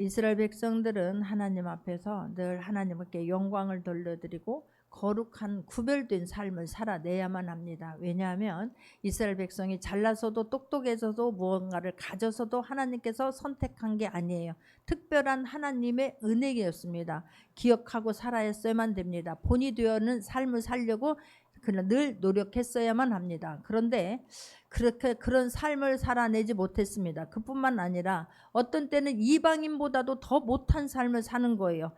이스라엘 백성들은 하나님 앞에서 늘 하나님께 영광을 돌려드리고 거룩한 구별된 삶을 살아내야만 합니다. 왜냐하면 이스라엘 백성이 잘나서도 똑똑해져도 무언가를 가져서도 하나님께서 선택한 게 아니에요. 특별한 하나님의 은혜였습니다. 기억하고 살아야만 됩니다. 본이 되어는 삶을 살려고 그냥 늘 노력했어야만 합니다. 그런데 그렇게 그런 삶을 살아내지 못했습니다. 그뿐만 아니라 어떤 때는 이방인보다도 더 못한 삶을 사는 거예요.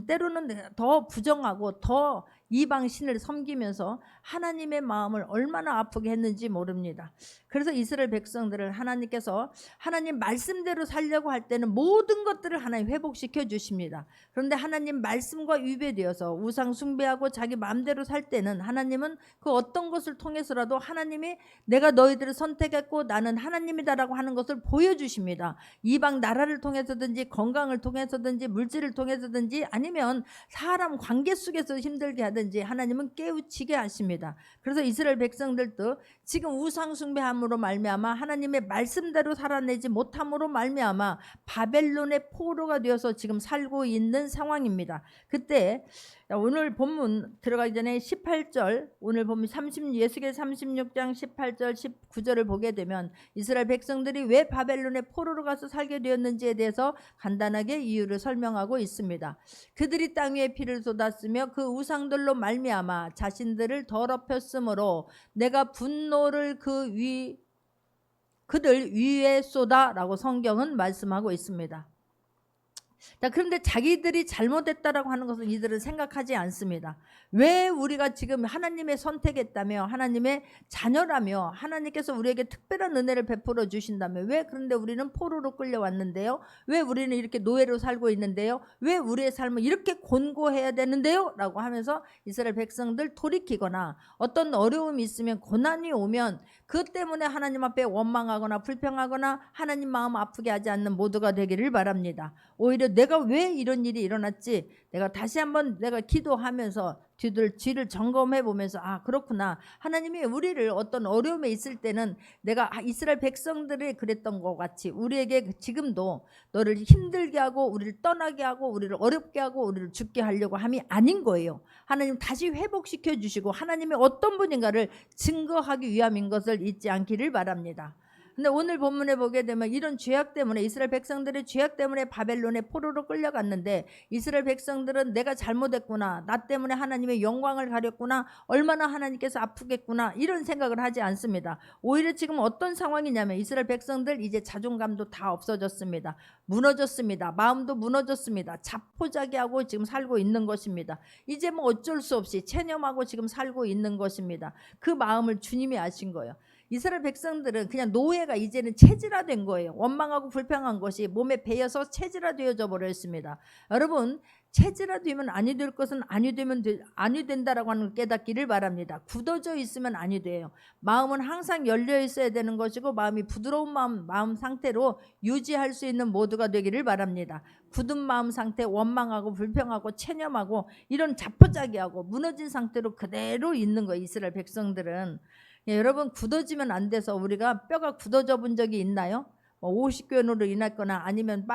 때로는 더 부정하고 더 이방 신을 섬기면서 하나님의 마음을 얼마나 아프게 했는지 모릅니다. 그래서 이스라엘 백성들을 하나님께서 하나님 말씀대로 살려고 할 때는 모든 것들을 하나님 회복시켜 주십니다. 그런데 하나님 말씀과 위배되어서 우상 숭배하고 자기 마음대로 살 때는 하나님은 그 어떤 것을 통해서라도 하나님이 내가 너희들을 선택했고 나는 하나님이다라고 하는 것을 보여주십니다. 이방 나라를 통해서든지 건강을 통해서든지 물질을 통해서든지 아니면 사람 관계 속에서 힘들게 하든지 하나님은 깨우치게 하십니다. 그래서 이스라엘 백성들도 지금 우상 숭배함으로 말미암아 하나님의 말씀대로 살아내지 못함으로 말미암아 바벨론의 포로가 되어서 지금 살고 있는 상황입니다. 그때 오늘 본문 들어가기 전에 18절, 오늘 보면 예수계 36장 18절 19절을 보게 되면 이스라엘 백성들이 왜 바벨론의 포로로 가서 살게 되었는지에 대해서 간단하게 이유를 설명하고 있습니다. 그들이 땅 위에 피를 쏟았으며 그 우상들로 말미암아 자신들을 더럽혔으므로 내가 분노를 그들 위에 쏟아라고 성경은 말씀하고 있습니다. 자, 그런데 자기들이 잘못했다라고 하는 것은 이들은 생각하지 않습니다. 왜 우리가 지금 하나님의 선택했다며 하나님의 자녀라며 하나님께서 우리에게 특별한 은혜를 베풀어 주신다며 왜 그런데 우리는 포로로 끌려왔는데요? 왜 우리는 이렇게 노예로 살고 있는데요? 왜 우리의 삶을 이렇게 곤고해야 되는데요? 라고 하면서 이스라엘 백성들 돌이키거나 어떤 어려움이 있으면 고난이 오면 그 때문에 하나님 앞에 원망하거나 불평하거나 하나님 마음 아프게 하지 않는 모두가 되기를 바랍니다. 오히려 내가 왜 이런 일이 일어났지? 내가 다시 한번 내가 기도하면서 뒤를 점검해 보면서 아 그렇구나. 하나님이 우리를 어떤 어려움에 있을 때는 내가 이스라엘 백성들이 그랬던 것 같이 우리에게 지금도 너를 힘들게 하고 우리를 떠나게 하고 우리를 어렵게 하고 우리를 죽게 하려고 함이 아닌 거예요. 하나님 다시 회복시켜 주시고 하나님의 어떤 분인가를 증거하기 위함인 것을 잊지 않기를 바랍니다. 근데 오늘 본문에 보게 되면 이런 죄악 때문에 이스라엘 백성들의 죄악 때문에 바벨론의 포로로 끌려갔는데 이스라엘 백성들은 내가 잘못했구나, 나 때문에 하나님의 영광을 가렸구나, 얼마나 하나님께서 아프겠구나 이런 생각을 하지 않습니다. 오히려 지금 어떤 상황이냐면 이스라엘 백성들 이제 자존감도 다 없어졌습니다. 무너졌습니다. 마음도 무너졌습니다. 자포자기하고 지금 살고 있는 것입니다. 이제 뭐 어쩔 수 없이 체념하고 지금 살고 있는 것입니다. 그 마음을 주님이 아신 거예요. 이스라엘 백성들은 그냥 노예가 이제는 체질화된 거예요. 원망하고 불평한 것이 몸에 배어서 체질화되어져 버렸습니다. 여러분 체질화되면 아니 될 것은 아니 된다라고 하는 걸 깨닫기를 바랍니다. 굳어져 있으면 아니 돼요. 마음은 항상 열려 있어야 되는 것이고 마음이 부드러운 마음 상태로 유지할 수 있는 모두가 되기를 바랍니다. 굳은 마음 상태 원망하고 불평하고 체념하고 이런 자포자기하고 무너진 상태로 그대로 있는 거예요. 이스라엘 백성들은. 여러분 굳어지면 안 돼서 우리가 뼈가 굳어져 본 적이 있나요? 50견으로 인했거나 아니면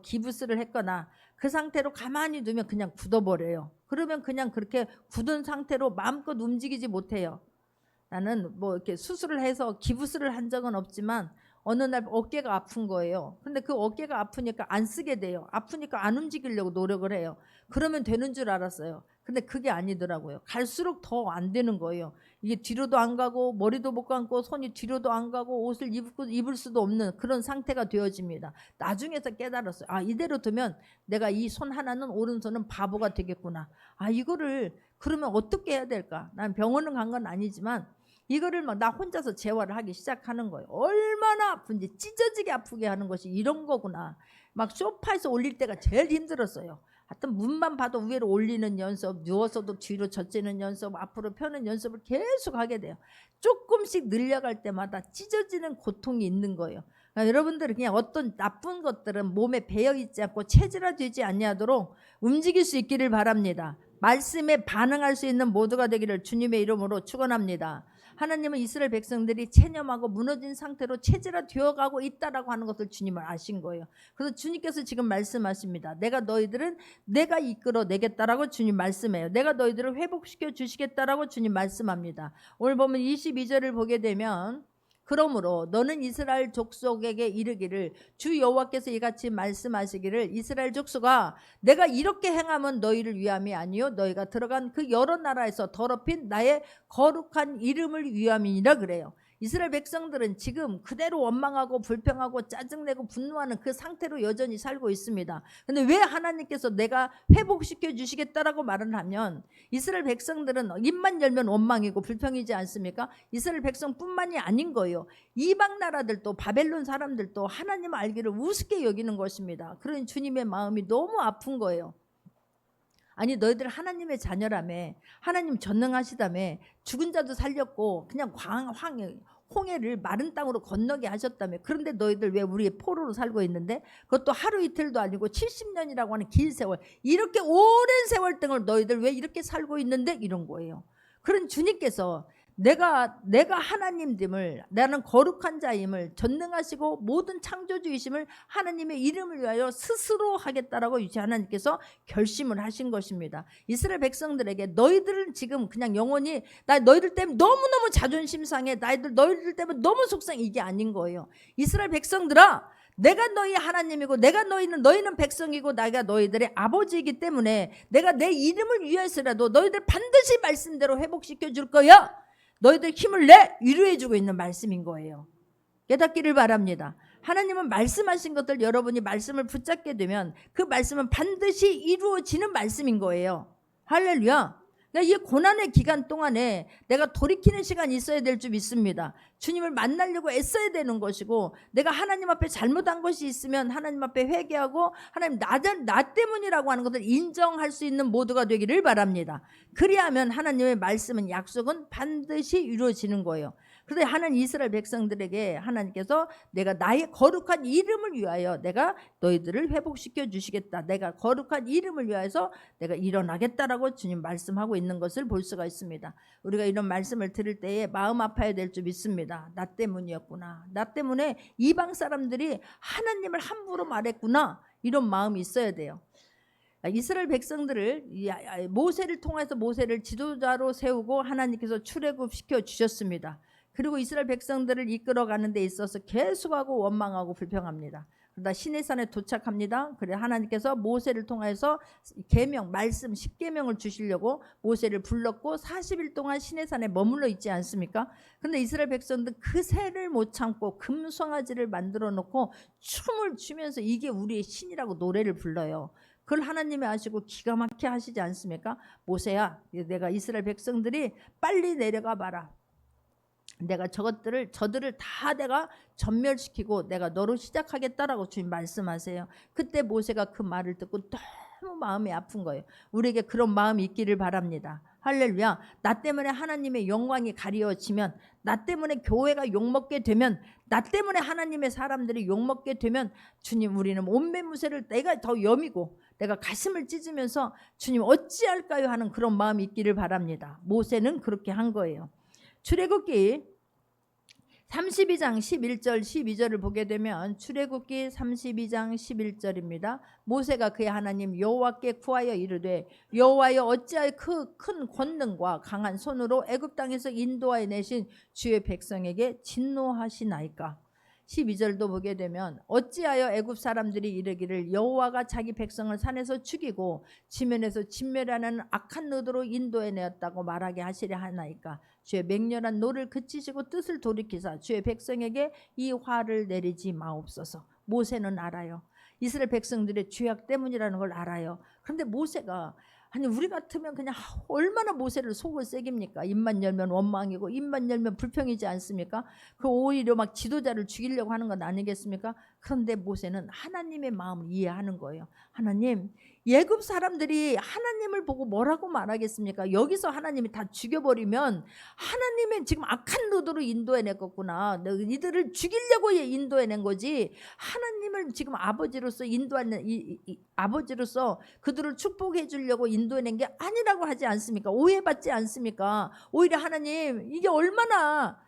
기부스를 했거나 그 상태로 가만히 두면 그냥 굳어버려요. 그러면 그냥 그렇게 굳은 상태로 마음껏 움직이지 못해요. 나는 이렇게 수술을 해서 기부스를 한 적은 없지만 어느 날 어깨가 아픈 거예요. 근데 그 어깨가 아프니까 안 쓰게 돼요. 아프니까 안 움직이려고 노력을 해요. 그러면 되는 줄 알았어요. 근데 그게 아니더라고요. 갈수록 더 안 되는 거예요. 이게 뒤로도 안 가고 머리도 못 감고 손이 뒤로도 안 가고 옷을 입을 수도 없는 그런 상태가 되어집니다. 나중에서 깨달았어요. 아 이대로 두면 내가 이 손 하나는 오른손은 바보가 되겠구나. 아 이거를 그러면 어떻게 해야 될까? 난 병원은 간 건 아니지만 이거를 막 나 혼자서 재활을 하기 시작하는 거예요. 얼마나 아픈지 찢어지게 아프게 하는 것이 이런 거구나. 막 소파에서 올릴 때가 제일 힘들었어요. 하여튼 문만 봐도 위로 올리는 연습, 누워서도 뒤로 젖지는 연습, 앞으로 펴는 연습을 계속 하게 돼요. 조금씩 늘려갈 때마다 찢어지는 고통이 있는 거예요. 그러니까 여러분들은 그냥 어떤 나쁜 것들은 몸에 배어있지 않고 체질화되지 아니하도록 움직일 수 있기를 바랍니다. 말씀에 반응할 수 있는 모두가 되기를 주님의 이름으로 축원합니다. 하나님은 이스라엘 백성들이 체념하고 무너진 상태로 체질화 되어가고 있다라고 하는 것을 주님은 아신 거예요. 그래서 주님께서 지금 말씀하십니다. 내가 이끌어내겠다라고 주님 말씀해요. 내가 너희들을 회복시켜 주시겠다라고 주님 말씀합니다. 오늘 보면 22절을 보게 되면 그러므로 너는 이스라엘 족속에게 이르기를 주 여호와께서 이같이 말씀하시기를 이스라엘 족속아 내가 이렇게 행하면 너희를 위함이 아니요 너희가 들어간 그 여러 나라에서 더럽힌 나의 거룩한 이름을 위함이니라 그래요. 이스라엘 백성들은 지금 그대로 원망하고 불평하고 짜증내고 분노하는 그 상태로 여전히 살고 있습니다. 근데 왜 하나님께서 내가 회복시켜 주시겠다라고 말을 하면 이스라엘 백성들은 입만 열면 원망이고 불평이지 않습니까? 이스라엘 백성뿐만이 아닌 거예요. 이방 나라들도 바벨론 사람들도 하나님 알기를 우습게 여기는 것입니다. 그런 주님의 마음이 너무 아픈 거예요. 아니 너희들 하나님의 자녀라며 하나님 전능하시다며 죽은 자도 살렸고 그냥 홍해를 마른 땅으로 건너게 하셨다며 그런데 너희들 왜 우리의 포로로 살고 있는데 그것도 하루 이틀도 아니고 70년이라고 하는 긴 세월 이렇게 오랜 세월 동안 너희들 왜 이렇게 살고 있는데 이런 거예요. 그런 주님께서 내가 하나님됨을 나는 거룩한 자임을 전능하시고 모든 창조주이심을 하나님의 이름을 위하여 스스로 하겠다라고 하나님께서 결심을 하신 것입니다. 이스라엘 백성들에게 너희들은 지금 그냥 영원히 나 너희들 때문에 너무너무 자존심 상해 너희들 때문에 너무 속상해 이게 아닌 거예요. 이스라엘 백성들아 내가 너희 하나님이고 너희는 백성이고 내가 너희들의 아버지이기 때문에 내가 내 이름을 위해서라도 너희들 반드시 말씀대로 회복시켜 줄 거야. 너희들 힘을 내 위로해 주고 있는 말씀인 거예요. 깨닫기를 바랍니다. 하나님은 말씀하신 것들 여러분이 말씀을 붙잡게 되면 그 말씀은 반드시 이루어지는 말씀인 거예요. 할렐루야. 이 고난의 기간 동안에 내가 돌이키는 시간이 있어야 될 줄 믿습니다. 주님을 만나려고 애써야 되는 것이고 내가 하나님 앞에 잘못한 것이 있으면 하나님 앞에 회개하고 하나님 나 때문이라고 하는 것을 인정할 수 있는 모두가 되기를 바랍니다. 그리하면 하나님의 말씀은 약속은 반드시 이루어지는 거예요. 그런데 하나님 이스라엘 백성들에게 하나님께서 내가 나의 거룩한 이름을 위하여 내가 너희들을 회복시켜 주시겠다. 내가 거룩한 이름을 위하여서 내가 일어나겠다라고 주님 말씀하고 있는 것을 볼 수가 있습니다. 우리가 이런 말씀을 들을 때에 마음 아파야 될 줄 믿습니다. 나 때문이었구나. 나 때문에 이방 사람들이 하나님을 함부로 말했구나. 이런 마음이 있어야 돼요. 이스라엘 백성들을 모세를 통해서 모세를 지도자로 세우고 하나님께서 출애굽시켜 주셨습니다. 그리고 이스라엘 백성들을 이끌어가는 데 있어서 계속하고 원망하고 불평합니다. 그러다 시내산에 도착합니다. 그래 하나님께서 모세를 통해서 계명, 말씀 10계명을 주시려고 모세를 불렀고 40일 동안 시내산에 머물러 있지 않습니까? 그런데 이스라엘 백성들 그 새를 못 참고 금송아지를 만들어 놓고 춤을 추면서 이게 우리의 신이라고 노래를 불러요. 그걸 하나님이 아시고 기가 막히게 하시지 않습니까? 모세야 내가 이스라엘 백성들이 빨리 내려가 봐라. 내가 저들을 다 내가 전멸시키고 내가 너로 시작하겠다라고 주님 말씀하세요. 그때 모세가 그 말을 듣고 너무 마음이 아픈 거예요. 우리에게 그런 마음이 있기를 바랍니다. 할렐루야. 나 때문에 하나님의 영광이 가려지면 나 때문에 교회가 욕먹게 되면 나 때문에 하나님의 사람들이 욕먹게 되면 주님 우리는 온매무새를 내가 더 여미고 내가 가슴을 찢으면서 주님 어찌할까요 하는 그런 마음이 있기를 바랍니다. 모세는 그렇게 한 거예요. 출애굽기 32장 11절 12절을 보게 되면 출애굽기 32장 11절입니다. 모세가 그의 하나님 여호와께 구하여 이르되 여호와여 어찌하여 그 큰 권능과 강한 손으로 애굽 땅에서 인도하여 내신 주의 백성에게 진노하시나이까. 12절도 보게 되면 어찌하여 애굽 사람들이 이르기를 여호와가 자기 백성을 산에서 죽이고 지면에서 진멸하는 악한 의도로 인도해 내었다고 말하게 하시려 하나이까. 주의 맹렬한 노를 그치시고 뜻을 돌이키사 주의 백성에게 이 화를 내리지 마옵소서. 모세는 알아요. 이스라엘 백성들의 죄악 때문이라는 걸 알아요. 그런데 모세가 아니 우리 같으면 그냥 얼마나 모세를 속을 새깁니까? 입만 열면 원망이고 입만 열면 불평이지 않습니까? 그 오히려 막 지도자를 죽이려고 하는 건 아니겠습니까? 그런데 모세는 하나님의 마음을 이해하는 거예요. 하나님, 예굽 사람들이 하나님을 보고 뭐라고 말하겠습니까? 여기서 하나님이 다 죽여버리면 하나님은 지금 악한 노도로 인도해냈겠구나. 이들을 죽이려고 인도해낸 거지. 하나님을 지금 아버지로서 인도하는 아버지로서 그들을 축복해 주려고 인도해낸 게 아니라고 하지 않습니까? 오해받지 않습니까? 오히려 하나님, 이게 얼마나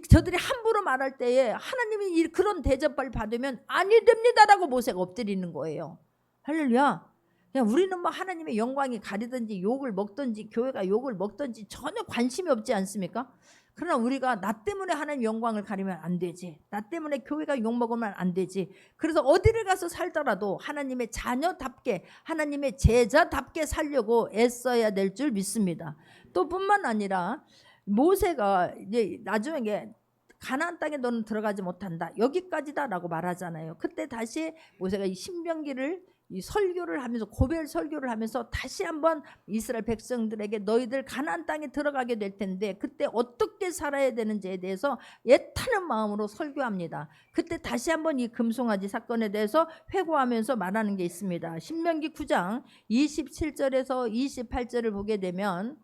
저들이 함부로 말할 때에 하나님이 그런 대접을 받으면 아니 됩니다라고 모세가 엎드리는 거예요. 할렐루야. 그냥 우리는 뭐 하나님의 영광이 가리든지 욕을 먹든지 교회가 욕을 먹든지 전혀 관심이 없지 않습니까? 그러나 우리가 나 때문에 하나님 영광을 가리면 안 되지. 나 때문에 교회가 욕먹으면 안 되지. 그래서 어디를 가서 살더라도 하나님의 자녀답게, 하나님의 제자답게 살려고 애써야 될 줄 믿습니다. 또 뿐만 아니라 모세가 이제 나중에 가나안 땅에 너는 들어가지 못한다, 여기까지다라고 말하잖아요. 그때 다시 모세가 이 신명기를 이 설교를 하면서, 고별 설교를 하면서 다시 한번 이스라엘 백성들에게 너희들 가나안 땅에 들어가게 될 텐데 그때 어떻게 살아야 되는지에 대해서 애타는 마음으로 설교합니다. 그때 다시 한번 이 금송아지 사건에 대해서 회고하면서 말하는 게 있습니다. 신명기 9장 27절에서 28절을 보게 되면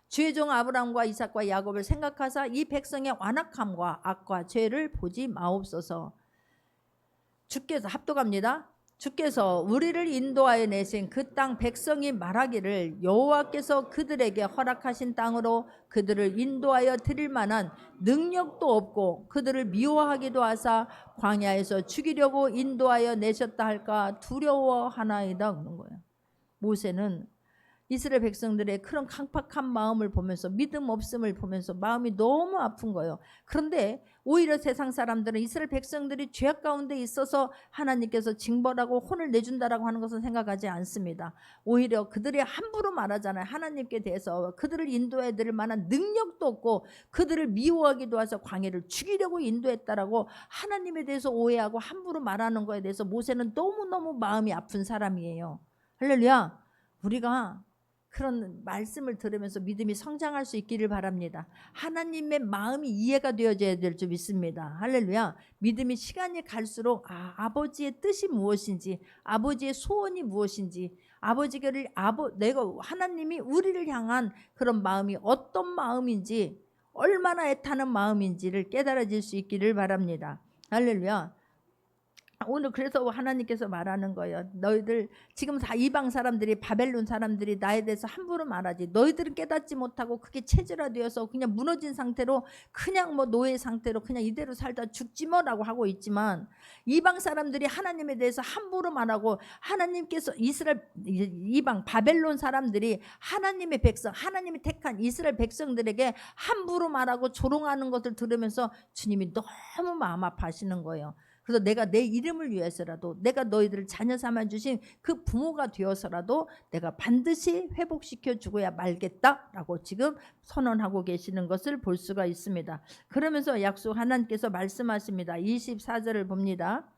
주의 종 아브라함과 이삭과 야곱을 생각하사 이 백성의 완악함과 악과 죄를 보지 마옵소서. 주께서, 합독합니다. 주께서 우리를 인도하여 내신 그 땅 백성이 말하기를 여호와께서 그들에게 허락하신 땅으로 그들을 인도하여 드릴 만한 능력도 없고 그들을 미워하기도 하사 광야에서 죽이려고 인도하여 내셨다 할까 두려워하나이다 그런 거예요. 모세는 이스라엘 백성들의 그런 강팍한 마음을 보면서, 믿음 없음을 보면서 마음이 너무 아픈 거예요. 그런데 오히려 세상 사람들은 이스라엘 백성들이 죄악 가운데 있어서 하나님께서 징벌하고 혼을 내준다라고 하는 것은 생각하지 않습니다. 오히려 그들이 함부로 말하잖아요. 하나님께 대해서 그들을 인도해 드릴 만한 능력도 없고 그들을 미워하기도 해서 광야를 죽이려고 인도했다라고 하나님에 대해서 오해하고 함부로 말하는 거에 대해서 모세는 너무너무 마음이 아픈 사람이에요. 할렐루야. 우리가 그런 말씀을 들으면서 믿음이 성장할 수 있기를 바랍니다. 하나님의 마음이 이해가 되어져야 될 줄 믿습니다. 할렐루야. 믿음이 시간이 갈수록 아버지의 뜻이 무엇인지, 아버지의 소원이 무엇인지, 내가 하나님이 우리를 향한 그런 마음이 어떤 마음인지, 얼마나 애타는 마음인지를 깨달아질 수 있기를 바랍니다. 할렐루야. 오늘 그래서 하나님께서 말하는 거예요. 너희들 지금 다 이방 사람들이, 바벨론 사람들이 나에 대해서 함부로 말하지. 너희들은 깨닫지 못하고 그게 체질화되어서 그냥 무너진 상태로, 그냥 뭐 노예 상태로 그냥 이대로 살다 죽지 뭐라고 하고 있지만, 이방 사람들이 하나님에 대해서 함부로 말하고, 하나님께서 이방 바벨론 사람들이 하나님의 백성, 하나님이 택한 이스라엘 백성들에게 함부로 말하고 조롱하는 것을 들으면서 주님이 너무 마음 아파하시는 거예요. 그래서 내가 내 이름을 위해서라도, 내가 너희들을 자녀 삼아 주신 그 부모가 되어서라도 내가 반드시 회복시켜 주고야 말겠다라고 지금 선언하고 계시는 것을 볼 수가 있습니다. 그러면서 약속 하나님께서 말씀하십니다. 24절을 봅니다.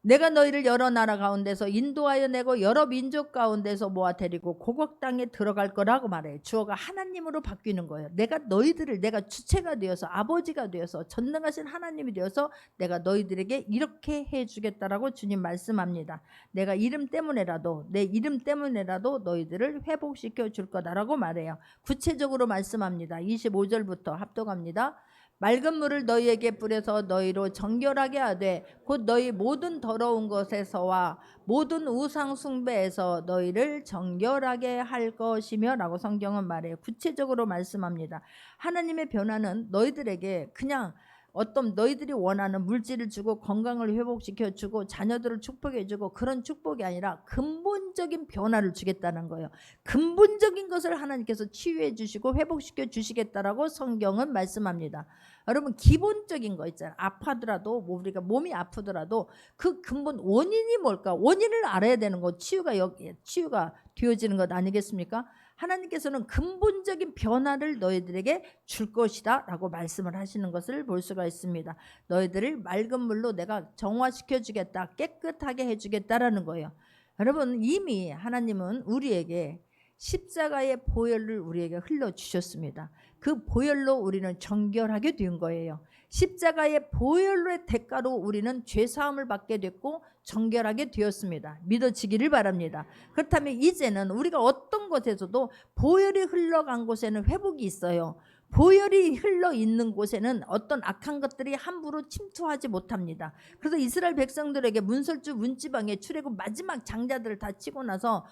내가 너희를 여러 나라 가운데서 인도하여 내고 여러 민족 가운데서 모아 데리고 고국 땅에 들어갈 거라고 말해요. 주어가 하나님으로 바뀌는 거예요. 내가 너희들을, 내가 주체가 되어서, 아버지가 되어서, 전능하신 하나님이 되어서 내가 너희들에게 이렇게 해주겠다라고 주님 말씀합니다. 내가 이름 때문에라도, 내 이름 때문에라도 너희들을 회복시켜 줄 거다라고 말해요. 구체적으로 말씀합니다. 25절부터 합독합니다. 맑은 물을 너희에게 뿌려서 너희로 정결하게 하되 곧 너희 모든 더러운 것에서와 모든 우상 숭배에서 너희를 정결하게 할 것이며 라고 성경은 말해요. 구체적으로 말씀합니다. 하나님의 변화는 너희들에게 그냥 어떤 너희들이 원하는 물질을 주고 건강을 회복시켜 주고 자녀들을 축복해 주고 그런 축복이 아니라 근본적인 변화를 주겠다는 거예요. 근본적인 것을 하나님께서 치유해 주시고 회복시켜 주시겠다라고 성경은 말씀합니다. 여러분, 기본적인 거 있잖아요. 아파더라도, 우리가 몸이 아프더라도 그 근본 원인이 뭘까? 원인을 알아야 되는 거. 치유가 되어지는 것 아니겠습니까? 하나님께서는 근본적인 변화를 너희들에게 줄 것이다 라고 말씀을 하시는 것을 볼 수가 있습니다. 너희들을 맑은 물로 내가 정화시켜 주겠다, 깨끗하게 해주겠다라는 거예요. 여러분, 이미 하나님은 우리에게 십자가의 보혈을 우리에게 흘러주셨습니다. 그 보혈로 우리는 정결하게 된 거예요. 십자가의 보혈의 대가로 우리는 죄사함을 받게 됐고 정결하게 되었습니다. 믿어지기를 바랍니다. 그렇다면 이제는 우리가 어떤 곳에서도 보혈이 흘러간 곳에는 회복이 있어요. 보혈이 흘러 있는 곳에는 어떤 악한 것들이 함부로 침투하지 못합니다. 그래서 이스라엘 백성들에게 문설주 문지방에 출애굽 마지막 장자들을 다 치고 나서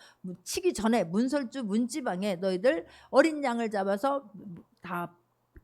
치기 전에 문설주 문지방에 너희들 어린 양을 잡아서 다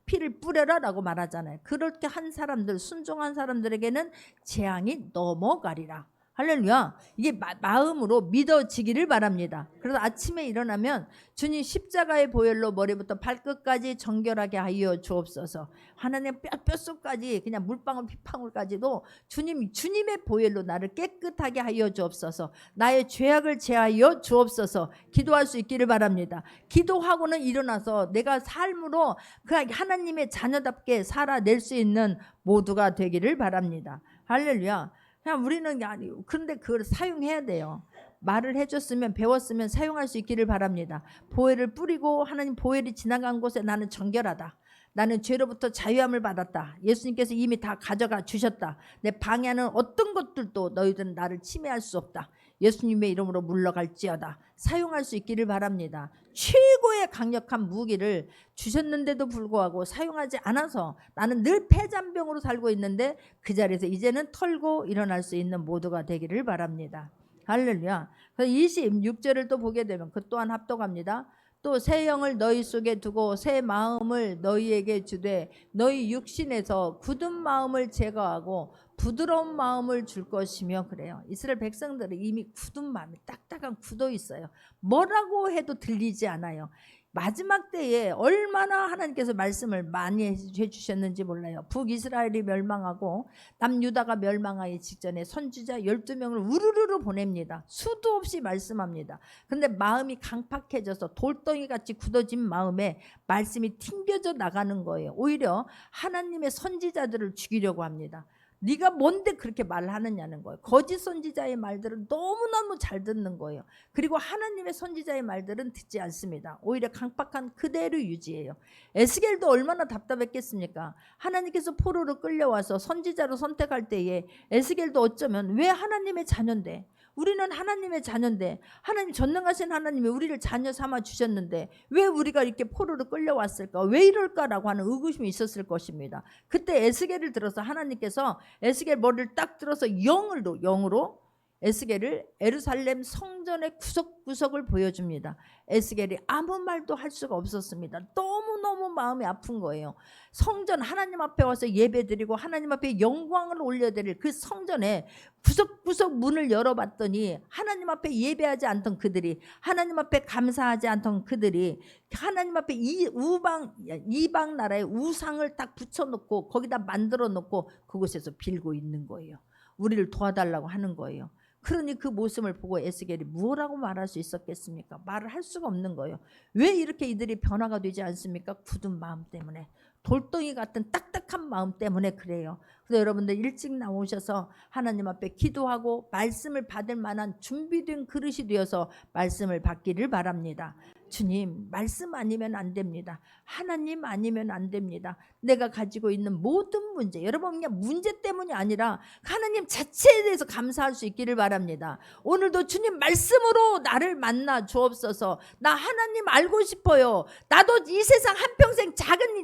피를 뿌려라 라고 말하잖아요. 그렇게 한 사람들, 순종한 사람들에게는 재앙이 넘어가리라. 할렐루야. 이게 마음으로 믿어지기를 바랍니다. 그래서 아침에 일어나면 주님 십자가의 보혈로 머리부터 발끝까지 정결하게 하여 주옵소서. 하나님 뼛속까지 그냥 물방울 피방울까지도 주님의 보혈로 나를 깨끗하게 하여 주옵소서. 나의 죄악을 제하여 주옵소서. 기도할 수 있기를 바랍니다. 기도하고는 일어나서 내가 삶으로 그 하나님의 자녀답게 살아낼 수 있는 모두가 되기를 바랍니다. 할렐루야. 그냥 우리는 그런데 그걸 사용해야 돼요. 말을 해줬으면 배웠으면 사용할 수 있기를 바랍니다. 보혈을 뿌리고 하나님 보혈이 지나간 곳에 나는 정결하다. 나는 죄로부터 자유함을 받았다. 예수님께서 이미 다 가져가 주셨다. 내 방해하는 어떤 것들도 너희들은 나를 침해할 수 없다. 예수님의 이름으로 물러갈지어다. 사용할 수 있기를 바랍니다. 최고의 강력한 무기를 주셨는데도 불구하고 사용하지 않아서 나는 늘 폐잔병으로 살고 있는데 그 자리에서 이제는 털고 일어날 수 있는 모두가 되기를 바랍니다. 할렐루야. 26절을 또 보게 되면 그 또한 합독합니다. 또 새 영을 너희 속에 두고 새 마음을 너희에게 주되 너희 육신에서 굳은 마음을 제거하고 부드러운 마음을 줄 것이며 그래요. 이스라엘 백성들은 이미 굳은 마음이 딱딱한 굳어 있어요. 뭐라고 해도 들리지 않아요. 마지막 때에 얼마나 하나님께서 말씀을 많이 해주셨는지 몰라요. 북이스라엘이 멸망하고 남유다가 멸망하기 직전에 선지자 12명을 우르르르 보냅니다. 수도 없이 말씀합니다. 근데 마음이 강팍해져서 돌덩이같이 굳어진 마음에 말씀이 튕겨져 나가는 거예요. 오히려 하나님의 선지자들을 죽이려고 합니다. 네가 뭔데 그렇게 말하느냐는 거예요. 거짓 선지자의 말들은 너무너무 잘 듣는 거예요. 그리고 하나님의 선지자의 말들은 듣지 않습니다. 오히려 강팍한 그대로 유지해요. 에스겔도 얼마나 답답했겠습니까? 하나님께서 포로로 끌려와서 선지자로 선택할 때에 에스겔도 어쩌면 왜 하나님의 자녀인데, 우리는 하나님의 자녀인데, 하나님 전능하신 하나님이 우리를 자녀 삼아 주셨는데 왜 우리가 이렇게 포로로 끌려왔을까? 왜 이럴까라고 하는 의구심이 있었을 것입니다. 그때 에스겔을 들어서 하나님께서 에스겔 머리를 딱 들어서 영으로 에스겔을 예루살렘 성전의 구석구석을 보여줍니다. 에스겔이 아무 말도 할 수가 없었습니다. 너무너무 마음이 아픈 거예요. 성전 하나님 앞에 와서 예배드리고 하나님 앞에 영광을 올려드릴 그 성전에 구석구석 문을 열어봤더니 하나님 앞에 예배하지 않던 그들이, 하나님 앞에 감사하지 않던 그들이 하나님 앞에 이방 나라의 우상을 딱 붙여놓고 거기다 만들어 놓고 그곳에서 빌고 있는 거예요. 우리를 도와달라고 하는 거예요. 그러니 그 모습을 보고 에스겔이 뭐라고 말할 수 있었겠습니까? 말을 할 수가 없는 거예요. 왜 이렇게 이들이 변화가 되지 않습니까? 굳은 마음 때문에, 돌덩이 같은 딱딱한 마음 때문에 그래요. 그래서 여러분들 일찍 나오셔서 하나님 앞에 기도하고 말씀을 받을 만한 준비된 그릇이 되어서 말씀을 받기를 바랍니다. 주님, 말씀 아니면 안 됩니다. 하나님 아니면 안 됩니다. 내가 가지고 있는 모든 문제, 여러분 그냥 문제 때문이 아니라 하나님 자체에 대해서 감사할 수 있기를 바랍니다. 오늘도 주님 말씀으로 나를 만나 주옵소서. 나 하나님 알고 싶어요. 나도 이 세상 한평생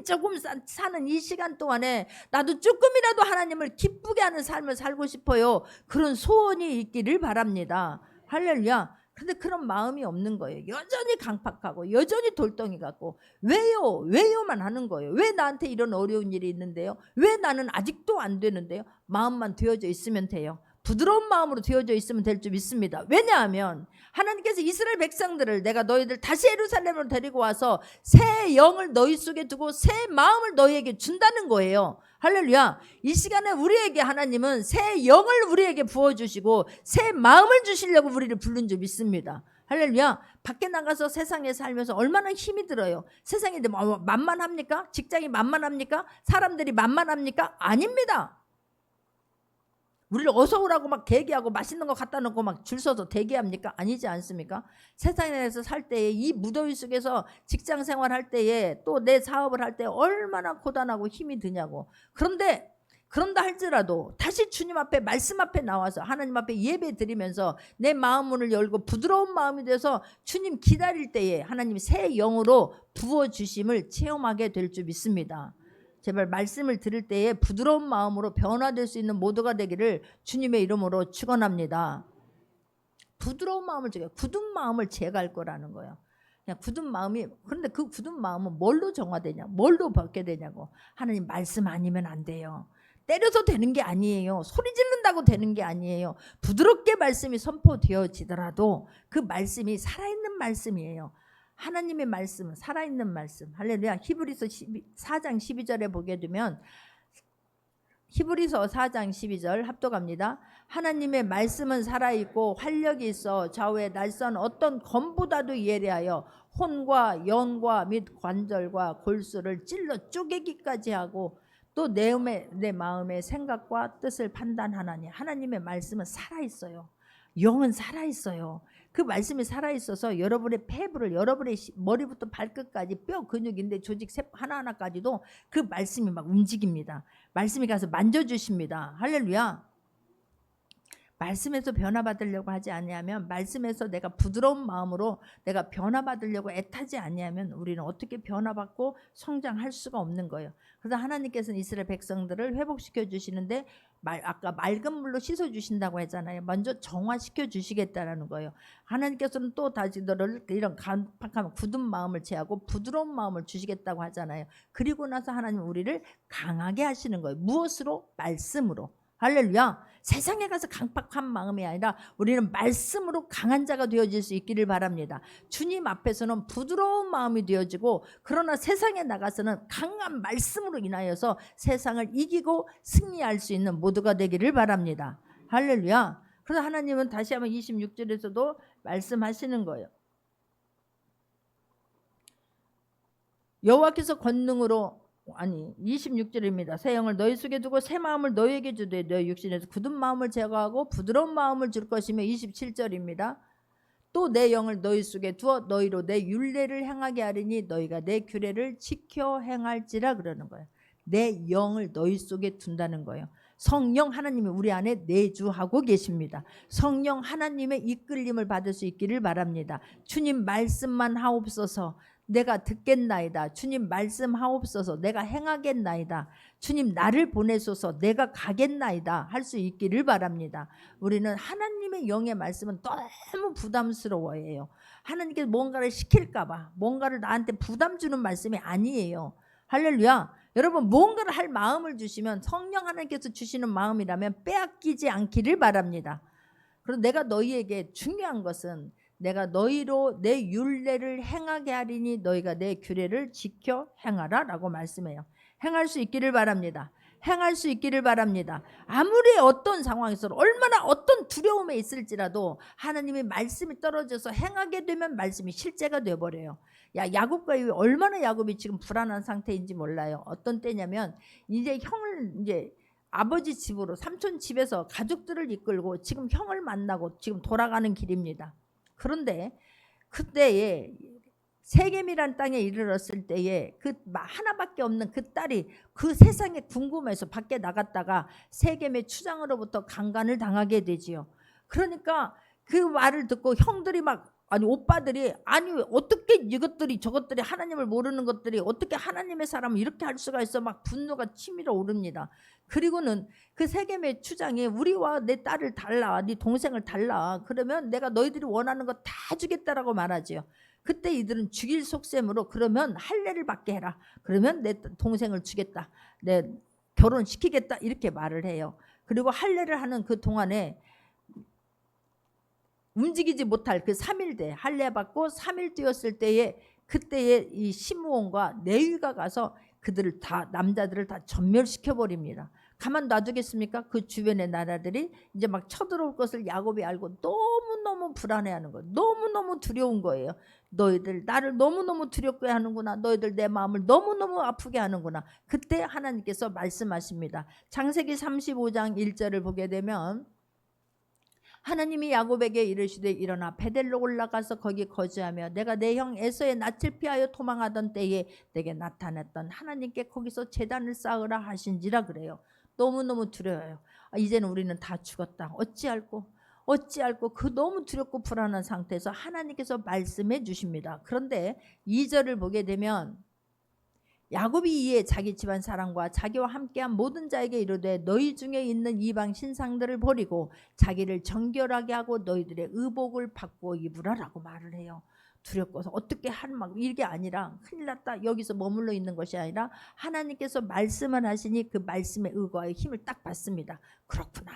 조금 사는 이 시간 동안에 나도 조금이라도 하나님을 기쁘게 하는 삶을 살고 싶어요. 그런 소원이 있기를 바랍니다. 할렐루야. 근데 그런 마음이 없는 거예요. 여전히 강팍하고 여전히 돌덩이 같고 왜요만 하는 거예요. 왜 나한테 이런 어려운 일이 있는데요? 왜 나는 아직도 안 되는데요? 마음만 되어져 있으면 돼요. 부드러운 마음으로 되어져 있으면 될 줄 믿습니다. 왜냐하면 하나님께서 이스라엘 백성들을 내가 너희들 다시 예루살렘으로 데리고 와서 새 영을 너희 속에 두고 새 마음을 너희에게 준다는 거예요. 할렐루야. 이 시간에 우리에게 하나님은 새 영을 우리에게 부어주시고 새 마음을 주시려고 우리를 부른 줄 믿습니다. 할렐루야. 밖에 나가서 세상에 살면서 얼마나 힘이 들어요. 세상이 만만합니까? 직장이 만만합니까? 사람들이 만만합니까? 아닙니다. 우리를 어서 오라고 막 대기하고 맛있는 거 갖다 놓고 막 줄 서서 대기합니까? 아니지 않습니까? 세상에서 살 때에 이 무더위 속에서 직장 생활할 때에 또 내 사업을 할 때 얼마나 고단하고 힘이 드냐고. 그런다 할지라도 다시 주님 앞에 말씀 앞에 나와서 하나님 앞에 예배 드리면서 내 마음문을 열고 부드러운 마음이 돼서 주님 기다릴 때에 하나님이 새 영으로 부어주심을 체험하게 될 줄 믿습니다. 제발 말씀을 들을 때에 부드러운 마음으로 변화될 수 있는 모두가 되기를 주님의 이름으로 축원합니다. 부드러운 마음을 제가 굳은 마음을 제거할 거라는 거예요. 그냥 굳은 마음이, 그런데 그 굳은 마음은 뭘로 정화되냐, 뭘로 벗게 되냐고. 하나님 말씀 아니면 안 돼요. 때려서 되는 게 아니에요. 소리 지른다고 되는 게 아니에요. 부드럽게 말씀이 선포되어지더라도 그 말씀이 살아있는 말씀이에요. 하나님의 말씀은 살아있는 말씀. 할렐루야. 히브리서 4장 12절에 보게 되면, 히브리서 4장 12절 합독합니다. 하나님의 말씀은 살아있고 활력이 있어 좌우에 날선 어떤 검보다도 예리하여 혼과 영과 및 관절과 골수를 찔러 쪼개기까지 하고 또 내 마음의 생각과 뜻을 판단하나니. 하나님의 말씀은 살아있어요. 영은 살아있어요. 그 말씀이 살아있어서 여러분의 폐부를, 여러분의 머리부터 발끝까지 뼈 근육인데 조직 하나하나까지도 그 말씀이 막 움직입니다. 말씀이 가서 만져주십니다. 할렐루야. 말씀에서 변화받으려고 하지 아니하면, 말씀에서 내가 부드러운 마음으로 내가 변화받으려고 애타지 아니하면 우리는 어떻게 변화받고 성장할 수가 없는 거예요. 그래서 하나님께서는 이스라엘 백성들을 회복시켜 주시는데 아까 맑은 물로 씻어 주신다고 했잖아요. 먼저 정화시켜 주시겠다라는 거예요. 하나님께서는 또 다시 너를 이런 간팍한 굳은 마음을 제하고 부드러운 마음을 주시겠다고 하잖아요. 그리고 나서 하나님 우리를 강하게 하시는 거예요. 무엇으로? 말씀으로. 할렐루야. 세상에 가서 강팍한 마음이 아니라 우리는 말씀으로 강한 자가 되어질 수 있기를 바랍니다. 주님 앞에서는 부드러운 마음이 되어지고, 그러나 세상에 나가서는 강한 말씀으로 인하여서 세상을 이기고 승리할 수 있는 모두가 되기를 바랍니다. 할렐루야. 그래서 하나님은 다시 한번 26절에서도 말씀하시는 거예요. 여호와께서 권능으로, 26절입니다. 새 영을 너희 속에 두고 새 마음을 너희에게 주되 너희 육신에서 굳은 마음을 제거하고 부드러운 마음을 줄 것이며. 27절입니다. 또 내 영을 너희 속에 두어 너희로 내 율례를 행하게 하리니 너희가 내 규례를 지켜 행할지라. 그러는 거예요. 내 영을 너희 속에 둔다는 거예요. 성령 하나님이 우리 안에 내주하고 계십니다. 성령 하나님의 이끌림을 받을 수 있기를 바랍니다. 주님 말씀만 하옵소서. 내가 듣겠나이다. 주님 말씀하옵소서. 내가 행하겠나이다. 주님 나를 보내소서. 내가 가겠나이다. 할 수 있기를 바랍니다. 우리는 하나님의 영의 말씀은 너무 부담스러워해요. 하나님께서 뭔가를 시킬까 봐, 뭔가를 나한테 부담 주는 말씀이 아니에요. 할렐루야. 여러분, 뭔가를 할 마음을 주시면, 성령 하나님께서 주시는 마음이라면 빼앗기지 않기를 바랍니다. 그리고 내가 너희에게, 중요한 것은 내가 너희로 내 율례를 행하게 하리니 너희가 내 규례를 지켜 행하라 라고 말씀해요. 행할 수 있기를 바랍니다. 행할 수 있기를 바랍니다. 아무리 어떤 상황에서 얼마나 어떤 두려움에 있을지라도 하나님의 말씀이 떨어져서 행하게 되면 말씀이 실제가 되어버려요. 야곱과 이후 얼마나 야곱이 지금 불안한 상태인지 몰라요. 어떤 때냐면 이제 아버지 집으로, 삼촌 집에서 가족들을 이끌고 지금 형을 만나고 지금 돌아가는 길입니다. 그런데 그때에 세겜이란 땅에 이르렀을 때에 그 하나밖에 없는 그 딸이 그 세상에 궁금해서 밖에 나갔다가 세겜의 추장으로부터 강간을 당하게 되지요. 그러니까 그 말을 듣고 형들이 오빠들이 어떻게 이것들이 저것들이 하나님을 모르는 것들이 어떻게 하나님의 사람을 이렇게 할 수가 있어, 막 분노가 치밀어 오릅니다. 그리고는 그 세겜의 추장이 우리와 내 딸을 달라, 네 동생을 달라, 그러면 내가 너희들이 원하는 거 다 주겠다라고 말하지요. 그때 이들은 죽일 속셈으로 그러면 할례를 받게 해라, 그러면 내 동생을 주겠다, 내 결혼시키겠다, 이렇게 말을 해요. 그리고 할례를 하는 그 동안에 움직이지 못할 그 3일대 할례 받고 3일 뛰었을 때에 그때에 이 시므온과 레위가 가서 그들을 다, 남자들을 다 전멸시켜 버립니다. 가만 놔두겠습니까? 그 주변의 나라들이 이제 막 쳐들어올 것을 야곱이 알고 너무너무 너무너무 불안해하는 거예요. 너무너무 두려운 거예요. 너희들 나를 너무너무 두렵게 하는구나. 너희들 내 마음을 너무너무 아프게 하는구나. 그때 하나님께서 말씀하십니다. 창세기 35장 1절을 보게 되면 하나님이 야곱에게 이르시되 일어나 베델로 올라가서 거기 거주하며 내가 내 형 에서의 낯을 피하여 도망하던 때에 내게 나타났던 하나님께 거기서 제단을 쌓으라 하신지라 그래요. 너무너무 두려워요. 이제는 우리는 다 죽었다. 어찌할꼬 그 너무 두렵고 불안한 상태에서 하나님께서 말씀해 주십니다. 그런데 2절을 보게 되면 야곱이 이에 자기 집안 사람과 자기와 함께한 모든 자에게 이르되 너희 중에 있는 이방 신상들을 버리고 자기를 정결하게 하고 너희들의 의복을 바꾸어 입으라라고 말을 해요. 두렵고 어떻게 하는 막 이게 아니라 큰일 났다 여기서 머물러 있는 것이 아니라 하나님께서 말씀을 하시니 그 말씀에 의거하여 힘을 딱 받습니다. 그렇구나.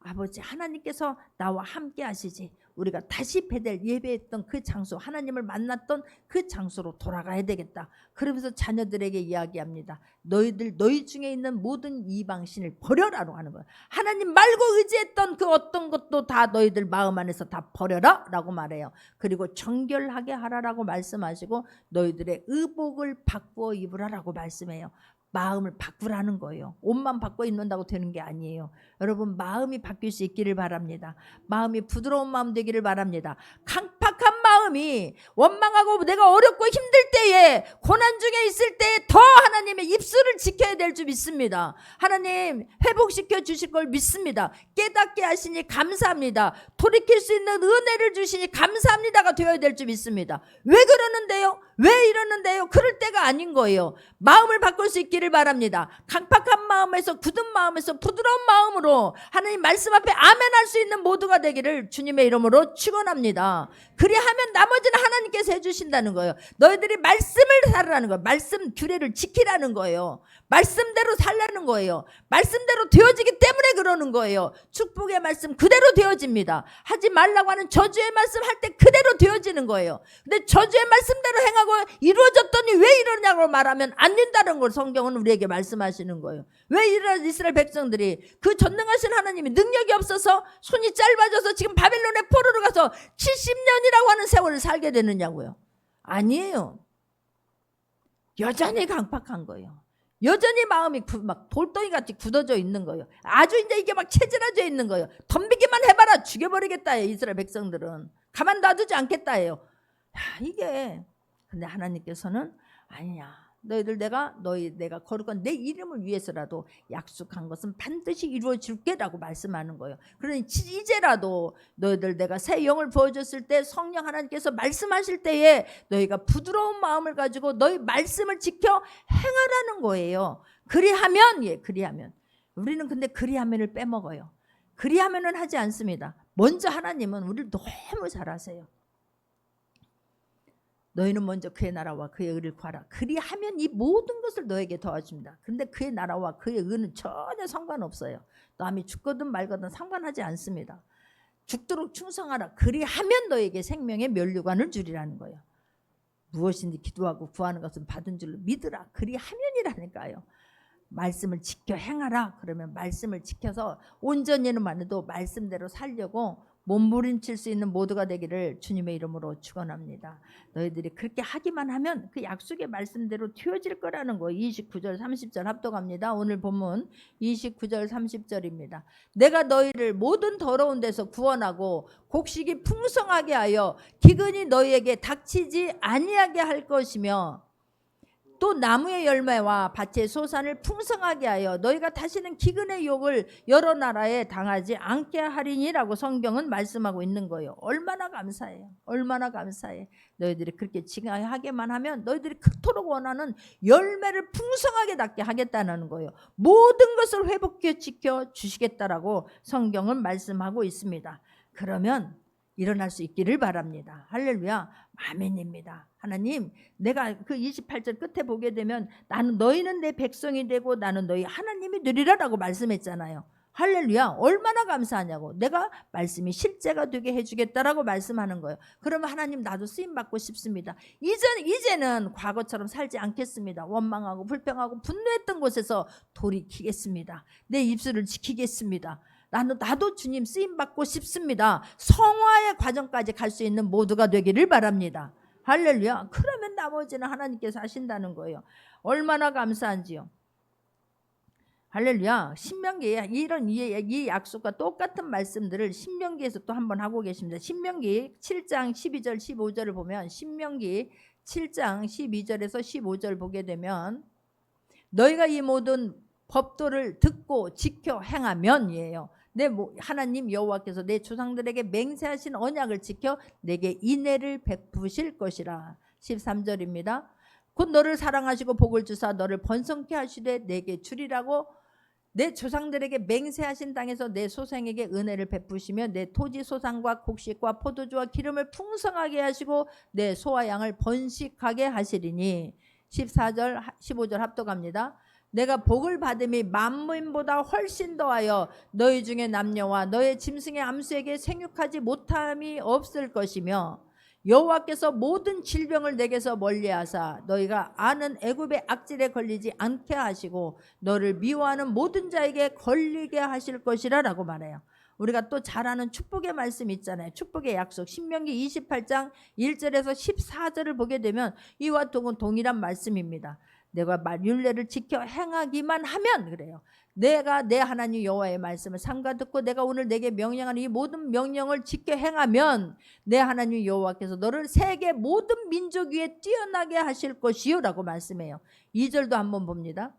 아버지 하나님께서 나와 함께 하시지. 우리가 다시 베델 예배했던 그 장소, 하나님을 만났던 그 장소로 돌아가야 되겠다. 그러면서 자녀들에게 이야기합니다. 너희 중에 있는 모든 이방신을 버려라라고 하는 거예요. 하나님 말고 의지했던 그 어떤 것도 다 너희들 마음 안에서 다 버려라 라고 말해요. 그리고 정결하게 하라라고 말씀하시고 너희들의 의복을 바꾸어 입으라라고 말씀해요. 마음을 바꾸라는 거예요. 옷만 바꿔 입는다고 되는 게 아니에요. 여러분 마음이 바뀔 수 있기를 바랍니다. 마음이 부드러운 마음 되기를 바랍니다. 강팍한 마음이 원망하고 내가 어렵고 힘들 때에 고난 중에 있을 때에 더 하나님의 입술을 지켜야 될 줄 믿습니다. 하나님 회복시켜 주실 걸 믿습니다. 깨닫게 하시니 감사합니다. 돌이킬 수 있는 은혜를 주시니 감사합니다가 되어야 될 줄 믿습니다. 왜 그러는데요? 왜 이러는데요? 그럴 때가 아닌 거예요. 마음을 바꿀 수 있기를 바랍니다. 강팍한 마음에서 굳은 마음에서 부드러운 마음으로 하나님 말씀 앞에 아멘할 수 있는 모두가 되기를 주님의 이름으로 축원합니다. 그리하면 나머지는 하나님께서 해주신다는 거예요. 너희들이 말씀을 살으라는 거예요. 말씀 규례를 지키라는 거예요. 말씀대로 살라는 거예요. 말씀대로 되어지기 때문에 그러는 거예요. 축복의 말씀 그대로 되어집니다. 하지 말라고 하는 저주의 말씀 할 때 그대로 되어지는 거예요. 근데 저주의 말씀대로 행하고 이루어졌더니 왜 이러냐고 말하면 안 된다는 걸 성경은 우리에게 말씀하시는 거예요. 왜 이스라엘 백성들이 그 전능하신 하나님이 능력이 없어서 손이 짧아져서 지금 바벨론의 포로로 가서 70년이라고 하는 세월을 살게 되느냐고요. 아니에요. 여전히 강팍한 거예요. 여전히 마음이 막 돌덩이같이 굳어져 있는 거예요. 아주 이제 이게 막 체질화져 있는 거예요. 덤비기만 해봐라 죽여버리겠다 해요. 이스라엘 백성들은 가만 놔두지 않겠다 해요. 이게 근데 하나님께서는 아니야. 너희들 내가 거룩한 내 이름을 위해서라도 약속한 것은 반드시 이루어 줄게라고 말씀하는 거예요. 그러니 이제라도 너희들 내가 새 영을 부어줬을 때 성령 하나님께서 말씀하실 때에 너희가 부드러운 마음을 가지고 너희 말씀을 지켜 행하라는 거예요. 그리하면 우리는 근데 그리하면을 빼먹어요. 그리하면은 하지 않습니다. 먼저 하나님은 우리를 너무 잘 아세요. 너희는 먼저 그의 나라와 그의 의를 구하라. 그리하면 이 모든 것을 너에게 더하십니다. 근데 그의 나라와 그의 의는 전혀 상관없어요. 남이 죽거든 말거든 상관하지 않습니다. 죽도록 충성하라. 그리하면 너에게 생명의 면류관을 주리라는 거예요. 무엇인지 기도하고 구하는 것은 받은 줄로 믿으라. 그리하면이라니까요. 말씀을 지켜 행하라. 그러면 말씀을 지켜서 온전히는 안 해도 말씀대로 살려고 몸부림칠 수 있는 모두가 되기를 주님의 이름으로 축원합니다. 너희들이 그렇게 하기만 하면 그 약속의 말씀대로 되어질 거라는 거. 29절 30절 합독합니다. 오늘 본문 29절 30절입니다. 내가 너희를 모든 더러운 데서 구원하고 곡식이 풍성하게 하여 기근이 너희에게 닥치지 아니하게 할 것이며 또 나무의 열매와 밭의 소산을 풍성하게 하여 너희가 다시는 기근의 욕을 여러 나라에 당하지 않게 하리니라고 성경은 말씀하고 있는 거예요. 얼마나 감사해요. 얼마나 감사해. 너희들이 그렇게 지하게만 하면 너희들이 그토록 원하는 열매를 풍성하게 닿게 하겠다는 거예요. 모든 것을 회복해 지켜 주시겠다라고 성경은 말씀하고 있습니다. 그러면 일어날 수 있기를 바랍니다. 할렐루야. 아멘입니다. 하나님, 내가 그 28절 끝에 보게 되면 나는 너희는 내 백성이 되고 나는 너희 하나님이 되리라라고 말씀했잖아요. 할렐루야. 얼마나 감사하냐고. 내가 말씀이 실제가 되게 해주겠다라고 말씀하는 거예요. 그러면 하나님 나도 쓰임받고 싶습니다. 이제는 과거처럼 살지 않겠습니다. 원망하고 불평하고 분노했던 곳에서 돌이키겠습니다. 내 입술을 지키겠습니다. 나도 주님 쓰임받고 싶습니다. 성화의 과정까지 갈 수 있는 모두가 되기를 바랍니다. 할렐루야. 그러면 나머지는 하나님께서 하신다는 거예요. 얼마나 감사한지요. 할렐루야. 신명기에 이런 이 약속과 똑같은 말씀들을 신명기에서 또 한번 하고 계십니다. 신명기 7장 12절 15절을 보면, 신명기 7장 12절에서 15절 보게 되면, 너희가 이 모든 법도를 듣고 지켜 행하면이에요. 내 하나님 여호와께서 내 조상들에게 맹세하신 언약을 지켜 내게 인애를 베푸실 것이라. 13절입니다. 곧 너를 사랑하시고 복을 주사 너를 번성케 하시되 내게 주리라고 내 조상들에게 맹세하신 땅에서 내 소생에게 은혜를 베푸시며 내 토지 소산과 곡식과 포도주와 기름을 풍성하게 하시고 내 소와 양을 번식하게 하시리니. 14절 15절 합독합니다. 내가 복을 받음이 만민보다 훨씬 더하여 너희 중에 남녀와 너의 짐승의 암수에게 생육하지 못함이 없을 것이며 여호와께서 모든 질병을 내게서 멀리하사 너희가 아는 애굽의 악질에 걸리지 않게 하시고 너를 미워하는 모든 자에게 걸리게 하실 것이라 라고 말해요. 우리가 또 잘 아는 축복의 말씀 있잖아요. 축복의 약속 신명기 28장 1절에서 14절을 보게 되면 이와 동일한 말씀입니다. 내가 율례를 지켜 행하기만 하면, 그래요, 내가 내 하나님 여호와의 말씀을 삼가 듣고 내가 오늘 내게 명령하는 이 모든 명령을 지켜 행하면 내 하나님 여호와께서 너를 세계 모든 민족 위에 뛰어나게 하실 것이요 라고 말씀해요. 2절도 한번 봅니다.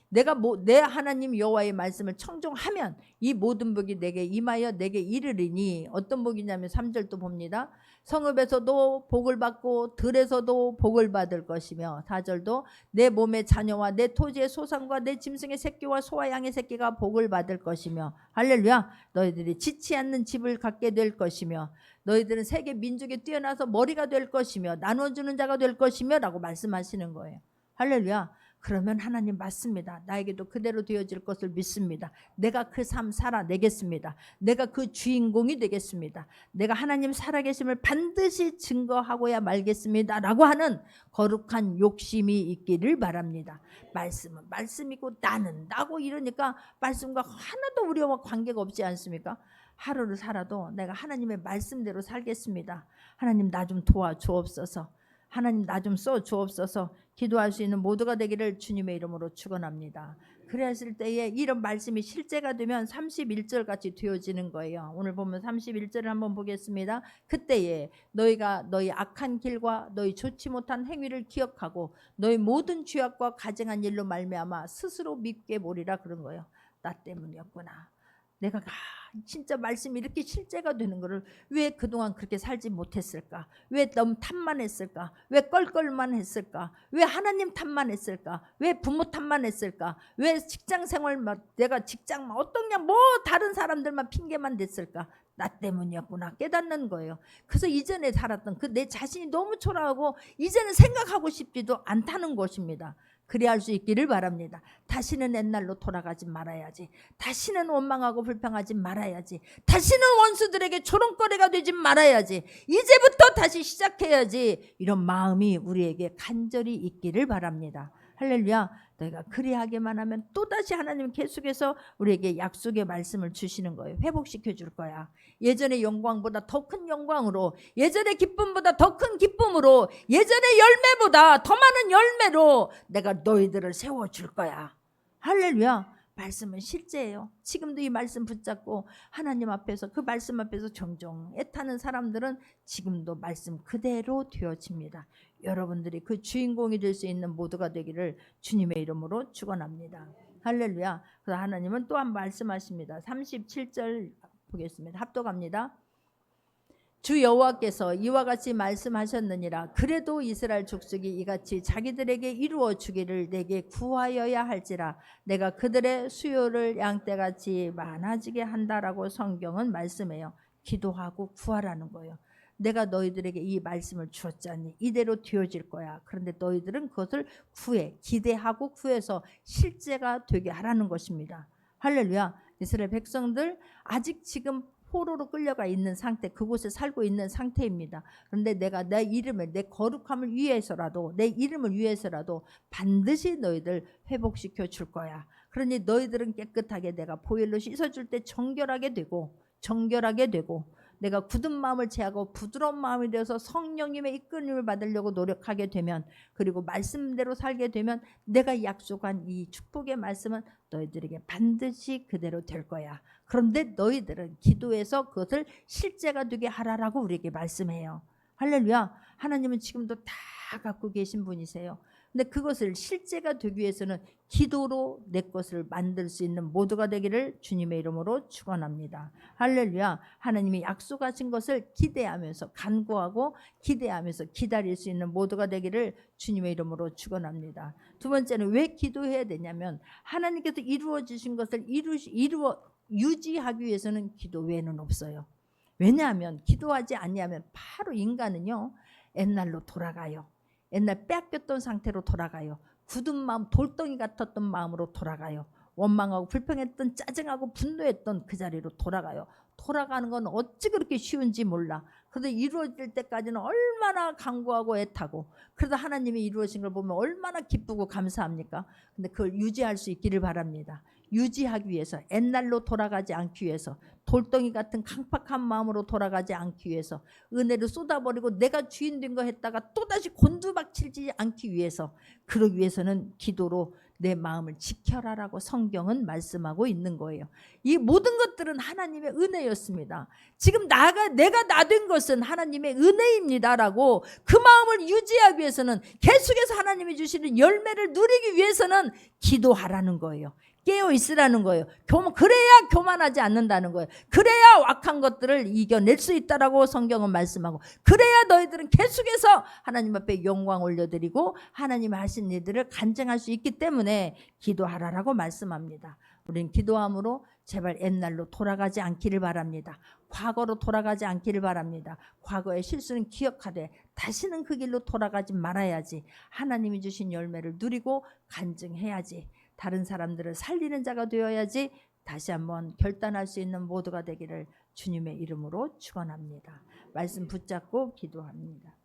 내가 내 하나님 여호와의 말씀을 청종하면 이 모든 복이 내게 임하여 내게 이르리니. 어떤 복이냐면 3절도 봅니다. 성읍에서도 복을 받고 들에서도 복을 받을 것이며. 4절도 내 몸의 자녀와 내 토지의 소산과 내 짐승의 새끼와 소와 양의 새끼가 복을 받을 것이며. 할렐루야. 너희들이 지치 않는 집을 갖게 될 것이며 너희들은 세계 민족에 뛰어나서 머리가 될 것이며 나눠주는 자가 될 것이며 라고 말씀하시는 거예요. 할렐루야. 그러면 하나님 맞습니다. 나에게도 그대로 되어질 것을 믿습니다. 내가 그 삶 살아내겠습니다. 내가 그 주인공이 되겠습니다. 내가 하나님 살아계심을 반드시 증거하고야 말겠습니다 라고 하는 거룩한 욕심이 있기를 바랍니다. 말씀은 말씀이고 나는 나고 이러니까 말씀과 하나도 우리와 관계가 없지 않습니까? 하루를 살아도 내가 하나님의 말씀대로 살겠습니다. 하나님 나 좀 도와주옵소서. 하나님 나 좀 써주옵소서. 기도할 수 있는 모두가 되기를 주님의 이름으로 축원합니다. 그랬을 때에 이런 말씀이 실제가 되면 31절 같이 되어지는 거예요. 오늘 보면 31절을 한번 보겠습니다. 그때에 너희가 너희 악한 길과 너희 좋지 못한 행위를 기억하고 너희 모든 죄악과 가증한 일로 말미암아 스스로 밉게 보리라 그런 거예요. 나 때문이었구나. 내가 진짜 말씀이 이렇게 실제가 되는 것을 왜 그동안 그렇게 살지 못했을까? 왜 너무 탓만 했을까? 왜 껄껄만 했을까? 왜 하나님 탓만 했을까? 왜 부모 탓만 했을까? 왜 직장 생활만 내가 직장 어떤 게 뭐 다른 사람들만 핑계만 댔을까? 나 때문이었구나 깨닫는 거예요. 그래서 이전에 살았던 그 내 자신이 너무 초라하고 이제는 생각하고 싶지도 않다는 것입니다. 그래야 할 수 있기를 바랍니다. 다시는 옛날로 돌아가지 말아야지. 다시는 원망하고 불평하지 말아야지. 다시는 원수들에게 조롱거리가 되지 말아야지. 이제부터 다시 시작해야지. 이런 마음이 우리에게 간절히 있기를 바랍니다. 할렐루야. 너희가 그리하기만 하면 또다시 하나님 계속해서 우리에게 약속의 말씀을 주시는 거예요. 회복시켜 줄 거야. 예전의 영광보다 더 큰 영광으로, 예전의 기쁨보다 더 큰 기쁨으로, 예전의 열매보다 더 많은 열매로 내가 너희들을 세워줄 거야. 할렐루야. 말씀은 실제예요. 지금도 이 말씀 붙잡고 하나님 앞에서 그 말씀 앞에서 정정 애타는 사람들은 지금도 말씀 그대로 되어집니다. 여러분들이 그 주인공이 될 수 있는 모두가 되기를 주님의 이름으로 축원합니다. 할렐루야. 그래서 하나님은 또한 말씀하십니다. 37절 보겠습니다. 합독합니다. 주 여호와께서 이와 같이 말씀하셨느니라. 그래도 이스라엘 족속이 이같이 자기들에게 이루어 주기를 내게 구하여야 할지라. 내가 그들의 수요를 양떼같이 많아지게 한다라고 성경은 말씀해요. 기도하고 구하라는 거예요. 내가 너희들에게 이 말씀을 주었잖니. 이대로 되어질 거야. 그런데 너희들은 그것을 구해, 기대하고 구해서 실제가 되게 하라는 것입니다. 할렐루야. 이스라엘 백성들 아직 지금 포로로 끌려가 있는 상태, 그곳에 살고 있는 상태입니다. 그런데 내가 내 이름을, 내 거룩함을 위해서라도, 내 이름을 위해서라도 반드시 너희들 회복시켜 줄 거야. 그러니 너희들은 깨끗하게 내가 보혈로 씻어줄 때 정결하게 되고 내가 굳은 마음을 제하고 부드러운 마음이 되어서 성령님의 이끌림을 받으려고 노력하게 되면, 그리고 말씀대로 살게 되면 내가 약속한 이 축복의 말씀은 너희들에게 반드시 그대로 될 거야. 그런데 너희들은 기도해서 그것을 실제가 되게 하라라고 우리에게 말씀해요. 할렐루야. 하나님은 지금도 다 갖고 계신 분이세요. 근데 그것을 실제가 되기 위해서는 기도로 내 것을 만들 수 있는 모두가 되기를 주님의 이름으로 축원합니다. 할렐루야. 하나님이 약속하신 것을 기대하면서 간구하고 기대하면서 기다릴 수 있는 모두가 되기를 주님의 이름으로 축원합니다. 두 번째는 왜 기도해야 되냐면, 하나님께서 이루어 주신 것을 유지하기 위해서는 기도 외에는 없어요. 왜냐하면 기도하지 않으면 바로 인간은요, 옛날로 돌아가요. 옛날 빼앗겼던 상태로 돌아가요. 굳은 마음, 돌덩이 같았던 마음으로 돌아가요. 원망하고 불평했던, 짜증하고 분노했던 그 자리로 돌아가요. 돌아가는 건 어찌 그렇게 쉬운지 몰라. 그래도 이루어질 때까지는 얼마나 간구하고 애타고, 그래도 하나님이 이루어진 걸 보면 얼마나 기쁘고 감사합니까? 근데 그걸 유지할 수 있기를 바랍니다. 유지하기 위해서, 옛날로 돌아가지 않기 위해서, 돌덩이 같은 강팍한 마음으로 돌아가지 않기 위해서, 은혜를 쏟아버리고 내가 주인 된 거 했다가 또다시 곤두박질지 않기 위해서, 그러기 위해서는 기도로 내 마음을 지켜라라고 성경은 말씀하고 있는 거예요. 이 모든 것들은 하나님의 은혜였습니다. 지금 내가 나 된 것은 하나님의 은혜입니다라고 그 마음을 유지하기 위해서는, 계속해서 하나님이 주시는 열매를 누리기 위해서는 기도하라는 거예요. 깨어 있으라는 거예요. 그래야 교만하지 않는다는 거예요. 그래야 악한 것들을 이겨낼 수 있다라고 성경은 말씀하고, 그래야 너희들은 계속해서 하나님 앞에 영광 올려드리고 하나님 하신 일들을 간증할 수 있기 때문에 기도하라라고 말씀합니다. 우리는 기도함으로 제발 옛날로 돌아가지 않기를 바랍니다. 과거로 돌아가지 않기를 바랍니다. 과거의 실수는 기억하되 다시는 그 길로 돌아가지 말아야지. 하나님이 주신 열매를 누리고 간증해야지. 다른 사람들을 살리는 자가 되어야지. 다시 한번 결단할 수 있는 모두가 되기를 주님의 이름으로 축원합니다. 말씀 붙잡고 기도합니다.